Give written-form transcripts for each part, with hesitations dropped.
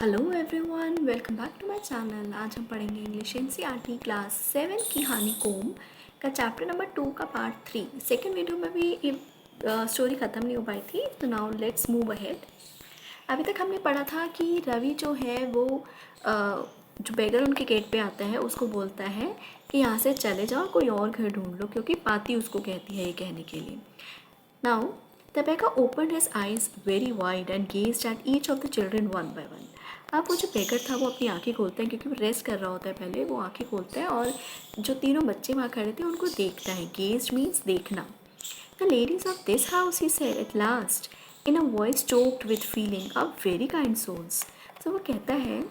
Hello everyone, welcome back to my channel. आज हम पढ़ेंगे इंग्लिश एनसीईआरटी क्लास 7 की हनीकॉम्ब का चैप्टर नंबर 2 का पार्ट 3। सेकेंड वीडियो में भी ये स्टोरी ख़त्म नहीं हो पाई थी, तो नाउ लेट्स मूव अहेड। अभी तक हमने पढ़ा था कि रवि जो है वो जो बेगर उनके गेट पे आता है उसको बोलता है कि यहाँ से चले जाओ, कोई और घर ढूंढ लो, क्योंकि पाती उसको कहती है ये कहने के लिए। Now, the beggar opened his eyes very wide and gazed at each of the children one by one. अब वो जो बेगर था वो अपनी आंखें खोलता है, क्योंकि वो रेस्ट कर रहा होता है। पहले वो आंखें खोलता है और जो तीनों बच्चे वहाँ खड़े थे उनको देखता है। गेज्ड मीन्स देखना। The ladies of this house, he said at last, in a voice choked with feeling, are very kind souls. So वो कहता है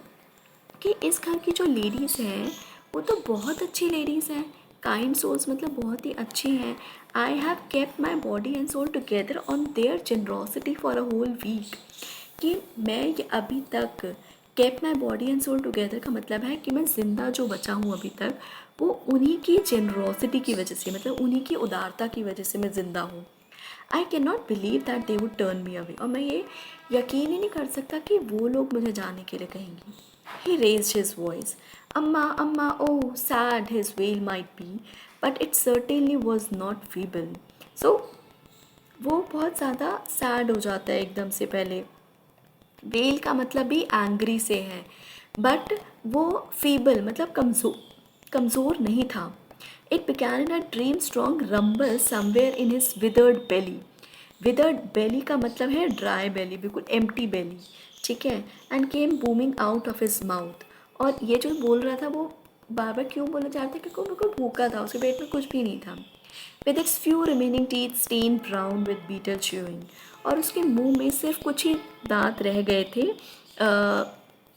कि इस घर की जो लेडीज़ हैं वो तो बहुत अच्छी लेडीज़ हैं। काइंड सोल्स मतलब बहुत ही अच्छी हैं। I have kept my body and soul together on their generosity for a whole week. कि मैं ये अभी तक kept my body and soul together का मतलब है कि मैं ज़िंदा जो बचा हूँ अभी तक, वो उन्हीं की जनरोसिटी की वजह से, मतलब उन्हीं की उदारता की वजह से मैं ज़िंदा हूँ। I can not believe that they would turn me away. और मैं ये यकीन ही नहीं कर सकता कि वो लोग मुझे जाने के लिए कहेंगे। He raised his voice. Amma, Amma, oh, sad his wail might be, but it certainly was not feeble. So, वो बहुत ज़्यादा सैड हो जाता है एकदम से पहले। वेल का मतलब भी एंग्री से है, बट वो फीबल मतलब कमज़ोर नहीं था। It began in a dream strong rumble somewhere in his withered belly. Withered belly का मतलब है ड्राई बेली, बिल्कुल एम्प्टी बेली, ठीक है। And came booming out of his mouth. और ये जो बोल रहा था वो बार बार क्यों बोला जा रहा था, क्योंकि वो बिल्कुल भूखा था, उसके पेट में कुछ भी नहीं था। With its few remaining teeth stain brown with betel chewing. और उसके मुंह में सिर्फ कुछ ही दांत रह गए थे।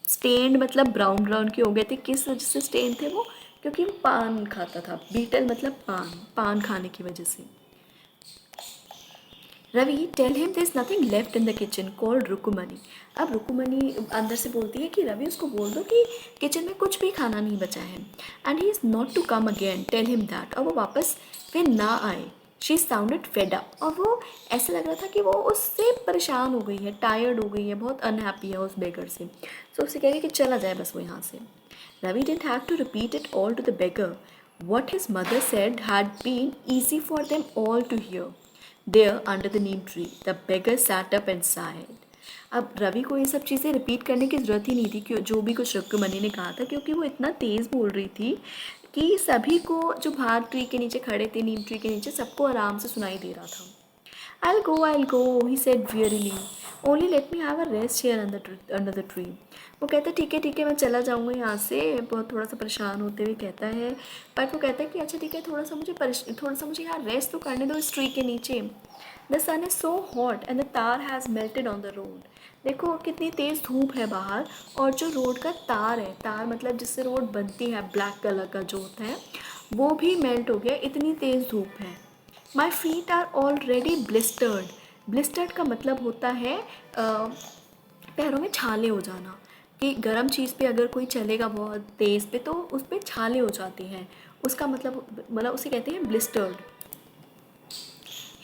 स्टेन्ड मतलब ब्राउन ब्राउन के हो गए थे। किस वजह से स्टेन थे वो? क्योंकि वो पान खाता था। बीटल मतलब पान, पान खाने की वजह से। Ravi, tell him there is nothing left in the kitchen, called Rukmini. अब रुकुमनी अंदर से बोलती है कि रवि उसको बोल दो कि किचन में कुछ भी खाना नहीं बचा है। And he is not to come again, tell him that. और वो वापस फिर ना आए। She sounded fed up. और वो ऐसा लग रहा था कि वो उससे परेशान हो गई है, टायर्ड हो गई है, बहुत अनहैप्पी है उस बेगर से। सो उससे कह रही कि चला जाए बस वो यहाँ से। Ravi didn't have to repeat it all to the beggar. What his mother said had been easy for them all to hear. There, under the neem tree, the beggar sat up and sighed. अब रवि को ये सब चीज़ें repeat करने की ज़रूरत ही नहीं थी, क्यों जो भी कुछ रुक्मणी ने कहा था, क्योंकि वो इतना तेज़ बोल रही थी कि सभी को, जो बाहर ट्री के नीचे खड़े थे, नीम ट्री के नीचे, सबको आराम से सुनाई दे रहा था। I'll go, he said wearily. Only let me have a rest here under the tree. वो कहता है ठीक है, मैं चला जाऊँगा यहाँ से, बहुत थोड़ा सा परेशान होते हुए कहता है। बट वो कहता है कि अच्छा ठीक है, थोड़ा सा मुझे यहाँ रेस्ट तो करने दो इस ट्री के नीचे। The sun is so hot and the tar has melted on the road. देखो कितनी तेज़ धूप है बाहर, और जो रोड का तार है, तार मतलब जिससे रोड बनती है, ब्लैक कलर का जो होता है, वो भी मेल्ट हो गया, इतनी तेज़ धूप है। My feet are already blistered. Blistered का मतलब होता है पैरों में छाले हो जाना। कि गर्म चीज़ पे अगर कोई चलेगा बहुत तेज़ पे तो उस पर छाले हो जाते हैं, उसका मतलब उसे कहते हैं blistered.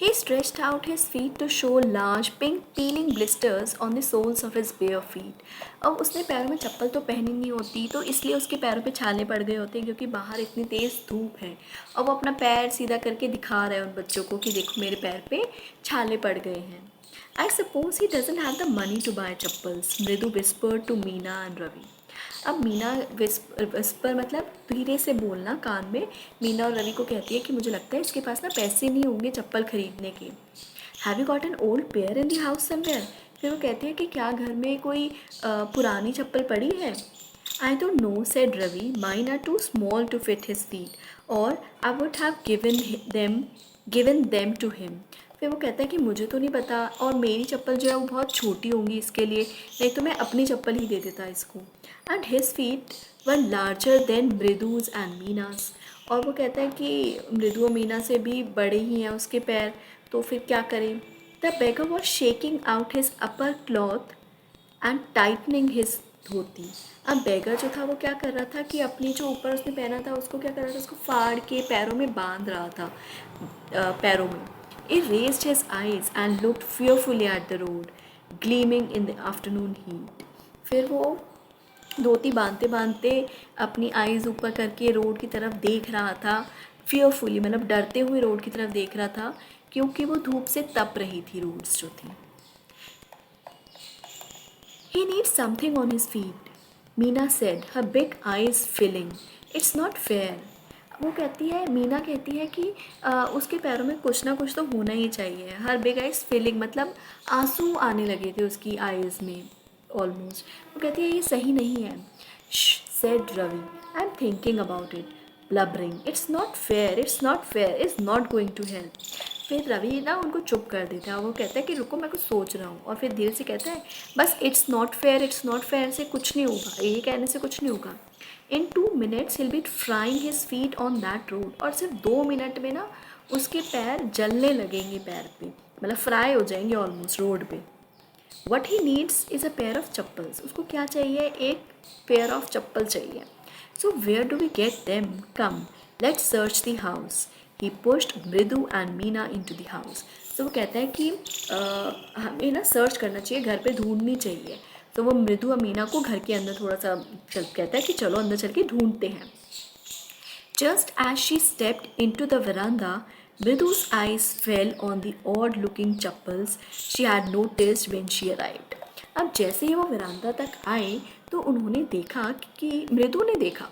He stretched out his feet to show large pink peeling blisters on the soles of his bare feet. अब उसने पैरों में चप्पल तो पहनी नहीं होती, तो इसलिए उसके पैरों पे छाले पड़ गए होते हैं, क्योंकि बाहर इतनी तेज़ धूप है। और वो अपना पैर सीधा करके दिखा रहा है उन बच्चों को कि देखो मेरे पैर पे छाले पड़ गए हैं। I suppose he doesn't have the money to buy chappals, मृदु whispered to Meena and Ravi. अब मीना विस्पर मतलब धीरे से बोलना कान में। मीना और रवि को कहती है कि मुझे लगता है इसके पास ना पैसे नहीं होंगे चप्पल खरीदने के। Have you got an old pair in the house somewhere. फिर वो कहती है कि क्या घर में कोई पुरानी चप्पल पड़ी है। I don't know, said Ravi, mine are too small to fit his feet और I would have given them to him. फिर वो कहता है कि मुझे तो नहीं पता, और मेरी चप्पल जो है वो बहुत छोटी होंगी इसके लिए, नहीं तो मैं अपनी चप्पल ही दे देता इसको। And his feet were larger than Mridu's and Meena's. और वो कहता है कि मृदु और मीना से भी बड़े ही हैं उसके पैर, तो फिर क्या करें। The beggar was shaking out his upper cloth and tightening his dhoti. अब बेगर जो था वो क्या कर रहा था कि अपनी जो ऊपर उसने पहना था उसको क्या कर रहा था, उसको फाड़ के पैरों में बांध रहा था, पैरों में। He raised his eyes and looked fearfully at the road, gleaming in the afternoon heat. फिर वो धोती बांधते बांधते अपनी आईज़ ऊपर करके रोड की तरफ देख रहा था, फियरफुली मतलब डरते हुए रोड की तरफ देख रहा था, क्योंकि वो धूप से तप रही थी रोड्स जो थी। He needs something on his feet, Meena said, her big eyes filling. It's not fair. वो कहती है, मीना कहती है कि उसके पैरों में कुछ ना कुछ तो होना ही चाहिए। हर बिग आइज फीलिंग मतलब आंसू आने लगे थे उसकी आइज़ में ऑलमोस्ट। वो कहती है ये सही नहीं है। Said Ravi, I am thinking about it, blubbering, it's not fair, it's not fair, is not going to help. फिर रवि ना उनको चुप कर देता है, वो कहता है कि रुको मैं कुछ सोच रहा हूँ, और फिर धीरे से कहता है बस इट्स नॉट फेयर से कुछ नहीं होगा, ये कहने से कुछ नहीं होगा। इन 2 minutes he'll be frying his feet on that road। और सिर्फ 2 मिनट में ना उसके पैर जलने लगेंगे, पैर पे मतलब फ्राई हो जाएंगे ऑलमोस्ट रोड पे। What he needs is a pair of chappals. उसको क्या चाहिए? एक पेयर ऑफ चप्पल चाहिए। So where do we get them? Come, let's search the house। He pushed मृदु and Meena into the house। तो वो कहता है कि हमें ना सर्च करना चाहिए, घर पे ढूंढनी चाहिए। तो वो मृदु और मीना को घर के अंदर थोड़ा सा कहता है कि चलो अंदर चल के ढूंढते हैं। Just as she stepped into the veranda, Mridu's eyes fell on the odd-looking chappals she had noticed when she arrived। अब जैसे ही वो वरांदा तक आए तो उन्होंने देखा कि मृदु ने देखा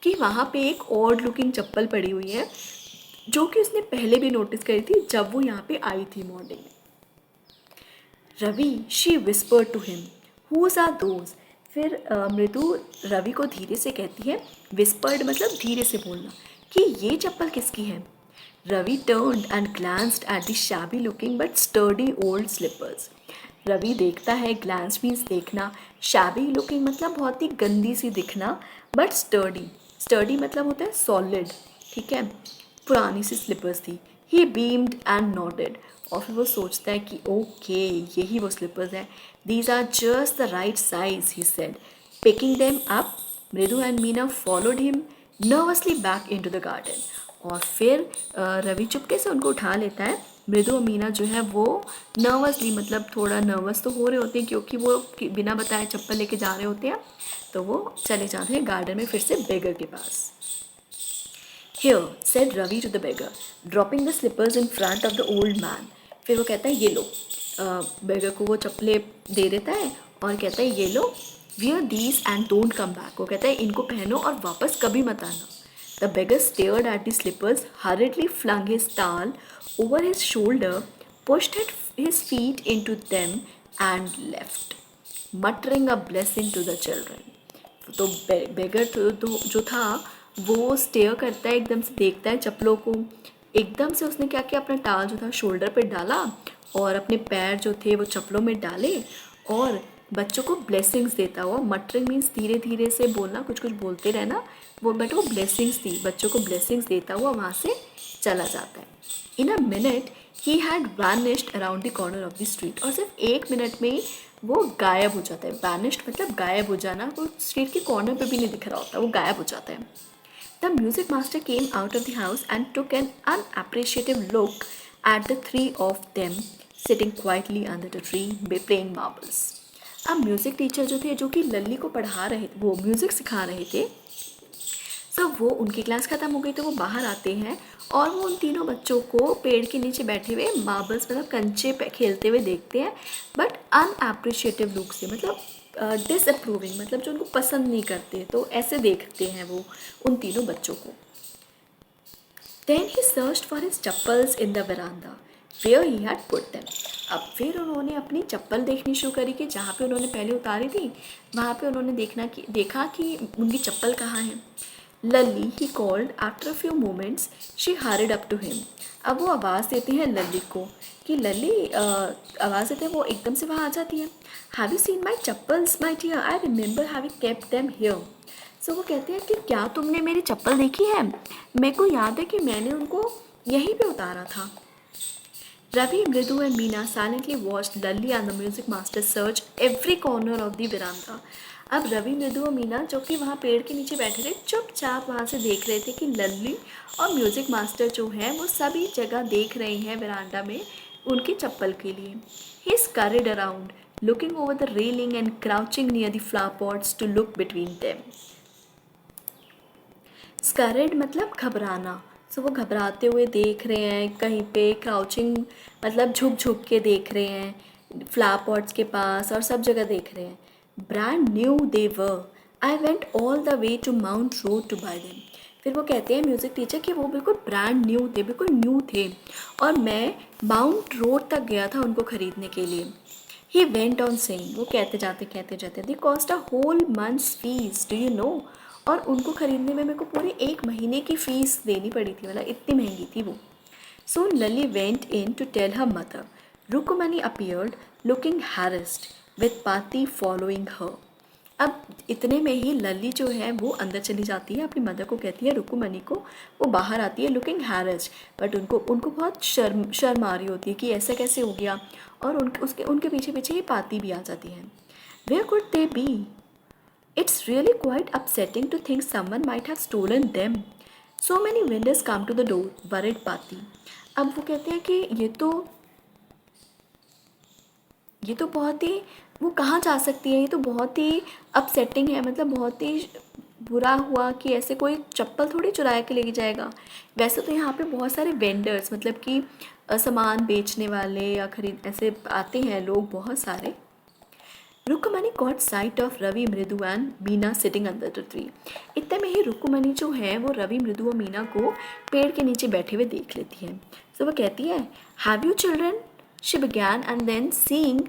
कि वहाँ पे एक ऑड लुकिंग चप्पल पड़ी हुई है, जो कि उसने पहले भी नोटिस करी थी जब वो यहाँ पे आई थी मॉर्निंग में। Ravi, she whispered to him, whose are those. फिर मृदु रवि को धीरे से कहती है, विस्पर्ड मतलब धीरे से बोलना, कि ये चप्पल किसकी है। Ravi turned and glanced at the shabby looking but sturdy old slippers। Ravi देखता है, glance means देखना, shabby looking मतलब बहुत ही गंदी सी दिखना, but sturdy मतलब होता है solid, ठीक है, पुरानी सी स्लीपर्स थी। He beamed and nodded। और फिर वो सोचता है कि ओके यही वो स्लीपर्स हैं। These are just the right size, he said, picking them up। मृदु and Meena followed him nervously back into the garden। और फिर रवि चुपके से उनको उठा लेता है। मृदु और मीना जो है वो नर्वसली मतलब थोड़ा नर्वस तो हो रहे होते हैं, क्योंकि वो बिना बताए चप्पल लेके जा रहे होते हैं, तो वो चले जाते हैं गार्डन में फिर से बेगर के पास। Here, said Ravi to the beggar, dropping the slippers in front of the old man। फिर वो कहता है ये लो, बेगर को वो चप्पलें दे देता है और कहता है ये लो, wear these and don't come back। वो कहता है इनको पहनो और वापस कभी मत आना। The beggar stared at the slippers, hurriedly flung his towel over his shoulder, pushed his feet into them and left, muttering a blessing to the children। तो बेगर तो जो था वो स्टेयर करता है, एकदम से देखता है चप्पलों को। एकदम से उसने क्या किया, अपना टाल जो था शोल्डर पे डाला और अपने पैर जो थे वो चप्पलों में डाले और बच्चों को ब्लेसिंग्स देता हुआ, मटरिंग मीन्स धीरे धीरे से बोलना, कुछ कुछ बोलते रहना, वो बट वो ब्लेसिंग्स थी, बच्चों को ब्लेसिंग्स देता हुआ वहाँ से चला जाता है। In a minute he had vanished around the corner of the street. और सिर्फ 1 मिनट में ही वो गायब हो जाता है। वैनिश्ड मतलब गायब हो जाना, वो स्ट्रीट के कॉर्नर पे भी नहीं दिख रहा होता, वो गायब हो जाता है। The music master came out of the house and took an unappreciative look at the 3 of them sitting quietly under the tree playing marbles। अब म्यूज़िक टीचर जो थे, जो कि लल्ली को पढ़ा रहे, वो म्यूज़िक सिखा रहे थे, सब वो उनकी क्लास ख़त्म हो गई तो वो बाहर आते हैं और वो उन तीनों बच्चों को पेड़ के नीचे बैठे हुए मार्बल्स मतलब कंचे पे खेलते हुए देखते हैं, बट अनएप्रिशिएटिव लुक से, मतलब डिसअप्रूविंग, मतलब जो उनको पसंद नहीं करते, तो ऐसे देखते हैं वो उन तीनों बच्चों को। Then he searched for his chappals in the veranda where he had put them। अब फिर उन्होंने अपनी चप्पल देखनी शुरू करी कि जहाँ पे उन्होंने पहले उतारी थी वहाँ पे उन्होंने देखा कि उनकी चप्पल कहाँ है। लल्ली, he called after a few moments। she hurried up to him। अब वो आवाज़ देते हैं लल्ली को कि लल्ली, आवाज़ देते हैं, वो एकदम से वहाँ आ जाती है। Have you seen my chappals, my dear? I remember having kept them here। सो वो कहते हैं कि क्या तुमने मेरी चप्पल देखी है? मेरे को याद है कि मैंने उनको यहीं पे उतारा था। Ravi, Mridu and Meena silently watched Lalli and the music master search every corner of the veranda। अब रवि, मृदु और मीना जो कि वहाँ पेड़ के नीचे बैठे थे, चुपचाप वहाँ से देख रहे थे कि लल्ली और म्यूज़िक मास्टर जो है वो सभी जगह देख रहे हैं वरांडा में उनकी चप्पल के लिए। He scurried around, looking over the railing and crouching near the flower pots to look between them. स्कैरेड मतलब घबराना। सो वो घबराते हुए देख रहे हैं कहीं पे, क्राउचिंग मतलब झुक झुक के देख रहे हैं फ्लावर पॉट्स के पास और सब जगह देख रहे हैं। Brand new they were, I went all the way to Mount Road to buy them. फिर वो कहते हैं म्यूज़िक टीचर कि वो बिल्कुल ब्रांड न्यू थे, बिल्कुल न्यू थे, और मैं माउंट रोड तक गया था उनको ख़रीदने के लिए। ही वेंट ऑन सेइंग, वो कहते जाते they cost a whole months fees, do you know. और उनको ख़रीदने में मेरे को पूरे 1 महीने की फ़ीस देनी पड़ी थी, मतलब इतनी महंगी थी वो। So Lalli went in to tell her mother. Rukmani appeared looking harassed with Paati following her. अब इतने में ही लली जो है वो अंदर चली जाती है, अपनी मदर को कहती है रुकुमनी को, वो बाहर आती है लुकिंग हैरेस्ड, बट उनको बहुत शर्म आ रही होती है कि ऐसा कैसे हो गया, और उनके पीछे पीछे ही पाती भी आ जाती है। Where could they be? It's really quite upsetting to think someone might have stolen them. So many vendors come to the door, worried Pati. अब वो कहते हैं कि ये तो बहुत ही, वो कहाँ जा सकती है, ये तो बहुत ही अपसेटिंग है, मतलब बहुत ही बुरा हुआ कि ऐसे कोई चप्पल थोड़ी चुरा के लेके जाएगा। वैसे तो यहाँ पे बहुत सारे वेंडर्स, मतलब कि सामान बेचने वाले या खरीद ऐसे आते हैं लोग बहुत सारे। Rukmani got sight of Ravi Mridu and Meena sitting under the tree. इतने में ही रुक्मणी जो है वो रवि मृदु और मीना को पेड़ के नीचे बैठे हुए देख लेती है। तो वो कहती है have you children, she began, and then seeing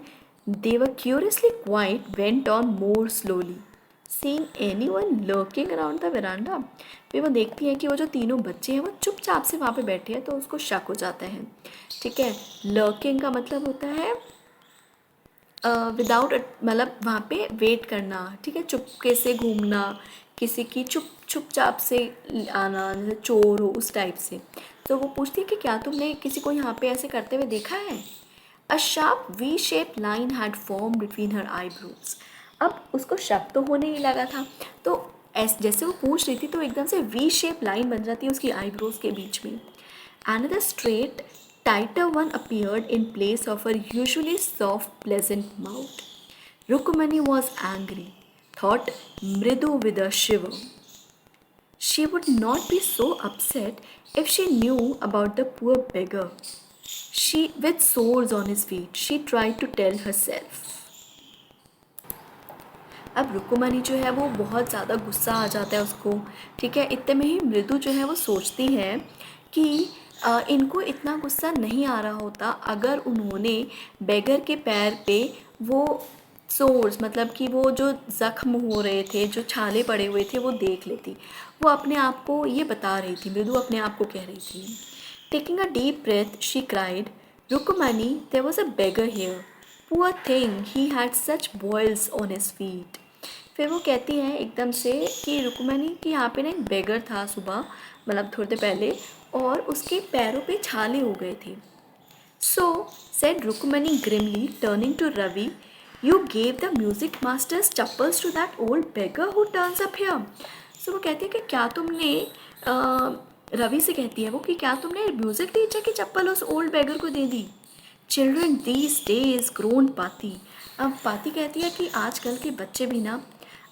they were curiously quiet went on more slowly seeing anyone lurking around the veranda. फिर वो देखती है कि वो जो तीनों बच्चे हैं वो चुपचाप से वहाँ पे बैठे हैं, तो उसको शक हो जाता है। ठीक है, लर्किंग का मतलब होता है विदाउट, मतलब वहाँ पे वेट करना, ठीक है, चुपके से घूमना, किसी की चुपचाप से आना, जैसे चोर हो उस टाइप से। तो वो पूछती है कि क्या तुमने किसी को यहाँ पे ऐसे करते हुए देखा है? A sharp V shape line had form between her eyebrows. अब उसको शक तो होने ही लगा था, तो जैसे वो पूछ रही थी तो एकदम से वी शेप लाइन बन जाती है उसकी आईब्रोज के बीच में। Another straight, tighter one appeared in place of her usually soft, pleasant mouth. Rukumani was angry, thought Mridu with a shiver. She would not be so upset if she knew about the poor beggar. She, with sores on his feet, she tried to tell herself. अब रुकुमनी जो है वो बहुत ज़्यादा गुस्सा आ जाता है उसको। ठीक है, इतने में ही मृदु जो है वो सोचती है कि इनको इतना गुस्सा नहीं आ रहा होता अगर उन्होंने बेगर के पैर पे वो सोर्स, मतलब कि वो जो ज़ख्म हो रहे थे, जो छाले पड़े हुए थे, वो देख लेती। वो अपने आप को ये बता रही थी, मृदु अपने आप को कह रही थी। Taking a deep breath she cried, Rukmani there was a beggar here, poor thing he had such boils on his feet. फिर वो कहती है एकदम से कि रुक्मणी कि यहाँ पे ना एक बेगर था सुबह, मतलब थोड़ी देर पहले, और उसके पैरों पे छाले हो गए थे। So said Rukmani grimly turning to Ravi, you gave the music masters chappals to that old beggar who turns up here. सो वो कहती है कि क्या तुमने रवि से कहती है वो कि क्या तुमने म्यूजिक टीचर की चप्पल उस ओल्ड बेगर को दे दी? चिल्ड्रन दीज डेज ग्रोन पाती। अब पाती कहती है कि आजकल के बच्चे भी ना,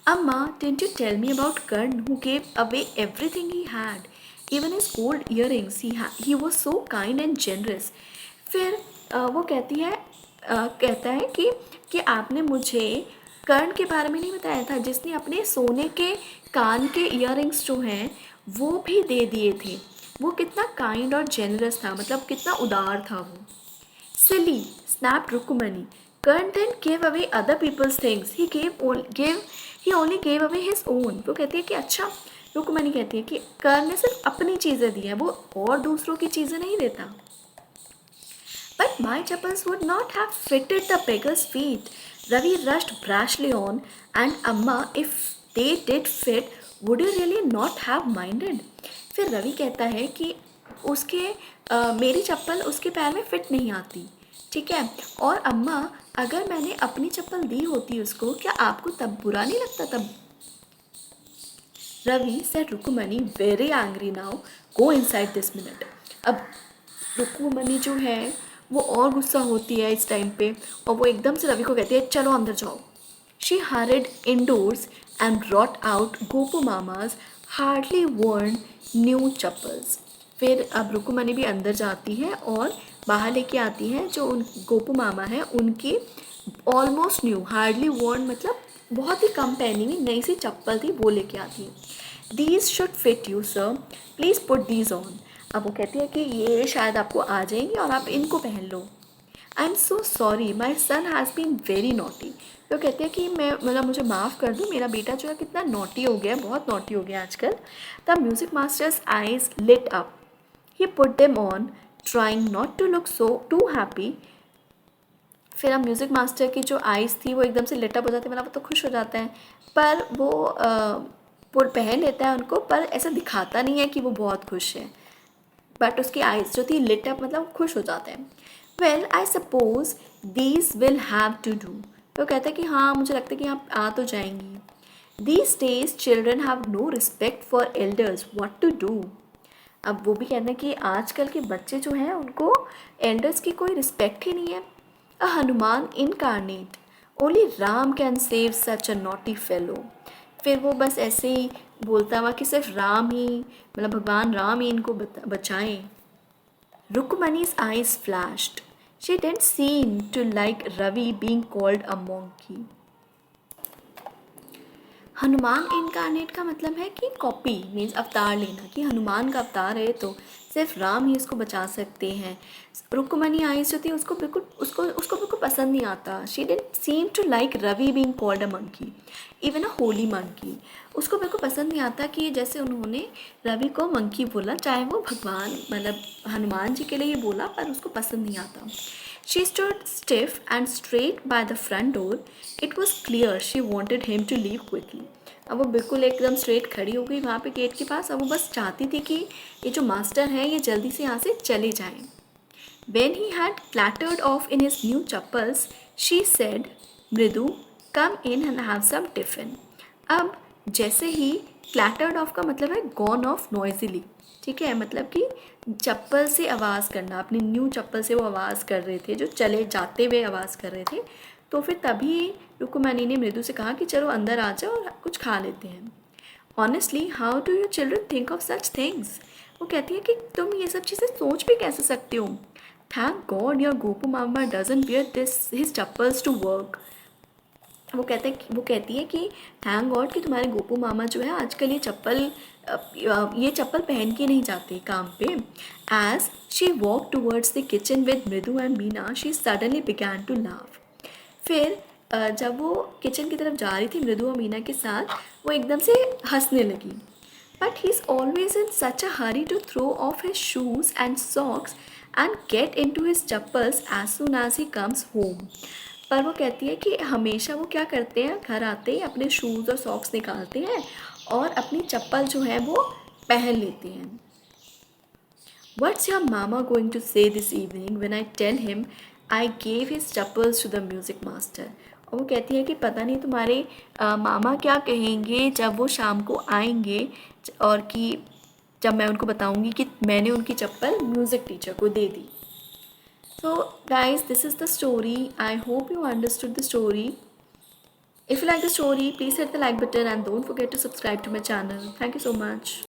Amma didn't you tell me about Karna who gave away everything he had, even his gold earrings, he was so kind and generous. फिर वो कहती है कहता है कि आपने मुझे कर्ण के बारे में नहीं बताया था जिसने अपने सोने के कान के ईयरिंग्स जो हैं वो भी दे दिए थे। वो कितना काइंड और जेनरस था, मतलब कितना उदार था वो। Silly, snapped Rukumani. Kern then gave away other people's things. He only gave away his own. वो कहती है कि अच्छा, रुकुमनी कहती है कि कर्ण ने सिर्फ अपनी चीज़ें दी हैं, वो और दूसरों की चीज़ें नहीं देता। But my chappals would not have fitted the beggar's feet. Ravi rushed brashly on, and Amma, if they did fit, would you really not have minded? फिर रवि कहता है कि मेरी चप्पल उसके पैर में फिट नहीं आती, ठीक है, और अम्मा अगर मैंने अपनी चप्पल दी होती उसको, क्या आपको तब बुरा नहीं लगता तब? Ravi said Rukmani very angry now, go inside this minute. अब रुकुमनी जो है वो और गुस्सा होती है इस टाइम पे, और वो एकदम से रवि को कहती है चलो अंदर जाओ। She hurried indoors and brought out Gopu Mama's hardly worn new chappals. फिर अब रुकुमनी भी अंदर जाती है और बाहर लेके आती है जो उन गोपू मामा है उनकी ऑलमोस्ट न्यू, हार्डली worn मतलब बहुत ही कम पहनी हुई नई सी चप्पल थी, वो लेके आती है। These should fit you sir, please put these on. अब वो कहती है कि ये शायद आपको आ जाएंगे और आप इनको पहन लो। I am so sorry my son has been very naughty. वो कहते हैं कि मैं मतलब मुझे माफ़ कर दो, मेरा बेटा जो है कितना नॉटी हो गया है, बहुत नॉटी हो गया आजकल। The music masters eyes lit up, he put them on trying not to look so too happy. फिर अब म्यूज़िक मास्टर की जो आइज़ थी वो एकदम से लिटअप हो जाती है, मतलब वो तो खुश हो जाता है, पर वो पहन लेता है उनको, पर ऐसा दिखाता नहीं है कि वो बहुत खुश है, बट उसकी आइज़ जो थी लिटअप मतलब खुश हो जाते हैं। Well I suppose these will have to do. तो कहता है कि हाँ मुझे लगता है कि आप आ तो जाएंगी। These days children have no respect for elders, what to do. अब वो भी कहते हैं कि आजकल के बच्चे जो हैं उनको एल्डर्स की कोई रिस्पेक्ट ही नहीं है। A Hanuman incarnate, only Ram can save such a naughty fellow. फिर वो बस ऐसे ही बोलता हुआ कि सिर्फ राम ही मतलब भगवान राम ही इनको बचाएं। रुक्मणी's eyes flashed. She didn't seem to like Ravi being called a monkey. Hanuman incarnate का मतलब है कि कॉपी मीन्स अवतार लेना, कि हनुमान का अवतार है तो सिर्फ राम ही इसको बचा सकते हैं। रुक्मणी आइज जो थी उसको बिल्कुल उसको बिल्कुल पसंद नहीं आता। She didn't seem to like Ravi being called a monkey, even a holy monkey. उसको बिल्कुल पसंद नहीं आता कि जैसे उन्होंने रवि को मंकी बोला, चाहे वो भगवान मतलब हनुमान जी के लिए ही बोला, पर उसको पसंद नहीं आता। She stood stiff and straight by the front door. It was clear she wanted him to leave quickly. अब वो बिल्कुल एकदम स्ट्रेट खड़ी हो गई वहाँ पे गेट के पास। अब वो बस चाहती थी कि ये जो मास्टर है ये जल्दी से यहाँ से चले जाएं। When he had clattered off in his new chappals, she said, "मृदु, come in and have some tiffin." अब जैसे ही clattered off का मतलब है gone off noisily, ठीक है, मतलब कि चप्पल से आवाज़ करना, अपनी न्यू चप्पल से वो आवाज़ कर रहे थे, जो चले जाते हुए आवाज़ कर रहे थे। तो फिर तभी रुक्मणी ने मृदु से कहा कि चलो अंदर आ जाओ और कुछ खा लेते हैं। Honestly how do you children think of such things. वो कहती है कि तुम ये सब चीज़ें सोच भी कैसे सकते हो। Thank God your Gopu mama doesn't wear this his chappals to work. वो कहती है कि थैंक गॉड कि तुम्हारे गोपू मामा जो है आजकल ये चप्पल पहन के नहीं जाते काम पे। As she walk towards the kitchen with Mridu and Meena she suddenly began to laugh. फिर जब वो किचन की तरफ जा रही थी मृदु और मीना के साथ, वो एकदम से हंसने लगी। But he is always in such a hurry to throw off his shoes and socks and get into his chappals as soon as he comes home. पर वो कहती है कि हमेशा वो क्या करते हैं, घर आते ही अपने शूज़ और सॉक्स निकालते हैं और अपनी चप्पल जो है वो पहन लेते हैं। What's your mama going to say this evening when I tell him I gave his chappals to the music master? और वो कहती है कि पता नहीं तुम्हारे मामा क्या कहेंगे जब वो शाम को आएंगे, और कि जब मैं उनको बताऊंगी कि मैंने उनकी चप्पल म्यूज़िक टीचर को दे दी। So guys, this is the story. I hope you understood the story. If you like the story, please hit the like button and don't forget to subscribe to my channel. Thank you so much.